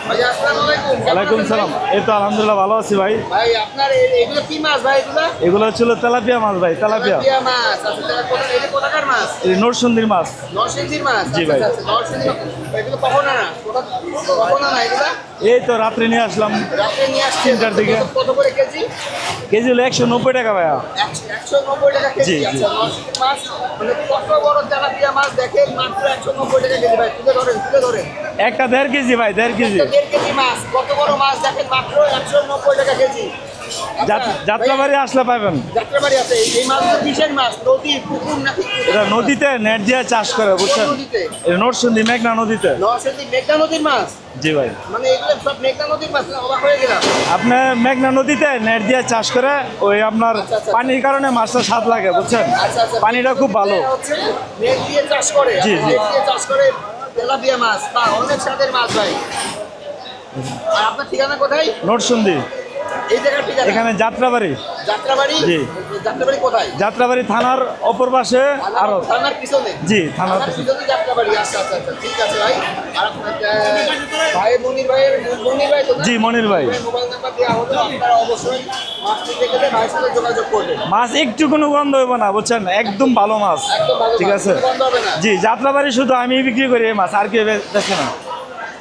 ভাই আসসালামু আলাইকুম। ওয়ালাইকুম সালাম। এই তো আলহামদুলিল্লাহ ভালো আছি ভাই। ভাই আপনার এগুলো কি মাছ ভাই এগুলো? এগুলো ছিল তেলাপিয়া মাছ ভাই, তেলাপিয়া। তেলাপিয়া মাছ। আচ্ছা এটা কোথাকার মাছ? এই নরসিংদীর মাছ। নরসিংদীর মাছ। জি ভাই। আচ্ছা নরসিংদী। এগুলো কখন আনা? কখন আনা এগুলো? এই তো রাত্রে নিয়ে আসলাম রাতে নিয়ে আসছেন। 3টার দিকে। কত করে কেজি? কেজি হলো 190 টাকা ভাইয়া। 190 টাকা কেজি। জি, জি। আচ্ছা নরসিংদীর মাছ মানে কত বড় তেলাপিয়া মাছ দেখেন, মাত্র 190 টাকা কেজি ভাই। তুলে ধরেন। একটা 1.5 কেজি ভাই, 1.5 কেজি। 1.5 কেজি মাছ। কত বড় মাছ দেখেন, মাত্র 190 টাকা কেজি। যাত্রাবাড়ি আসলে পাবেন। যাত্রাবাড়ি আছে। এই মাছগুলো কিসের মাছ? নদী, পুকুর নাকি? এটা নদীতে নেট দিয়ে চাষ করে, বুঝছেন? নদীতে? এটা নরসিংদী মেঘনা নদীতে। নরসিংদী মেঘনা নদীর মাছ? জি ভাই। মানে এগুলো সব মেঘনা নদীর মাছ? অবাক হয়ে গেলাম। আপনার মেঘনা নদীতে নেট দিয়ে চাষ করে, ওই আপনার আচ্ছা। পানির কারণে মাছটা স্বাদ লাগে, বুঝছেন? আচ্ছা। পানিটা খুব ভালো। হচ্ছে নেট দিয়ে চাষ করে। জি, জি। নেট দিয়ে চাষ করে তেলাপিয়া মাছ। তা অনেক স্বাদের মাছ ভাই। আর আপনার ঠিকানা কোথায়? নরসিংদী। এই জায়গার ঠিকানা? এখানে যাত্রাবাড়ি। যাত্রাবাড়ি? জি। যাত্রাবাড়ি কোথায়? যাত্রাবাড়ি থানার অপর পাশে আরো। থানার পিছনে? জি, থানার থানার পিছনে। পিছনে যাত্রাবাড়ি। আচ্ছা। ঠিক আছে ভাই। আর আপনার ভাই মনির ভাই তো না? জি, মনির ভাই। মোবাইল নাম্বার দেওয়া হলো, আপনারা অবশ্যই মাছ নিতে গেলে ভাইয়ের সাথে যোগাযোগ করবেন। মাছ একটু কোনো গন্ধ হইব না, বুঝছেন? একদম ভালো মাছ। একদম ভালো ঠিক মাছ, আছে। কোনো গন্ধ হবে না। জি, যাত্রাবাড়ি শুধু আমি বিক্রি করি এই মাছ, আর কেউ বেচে না।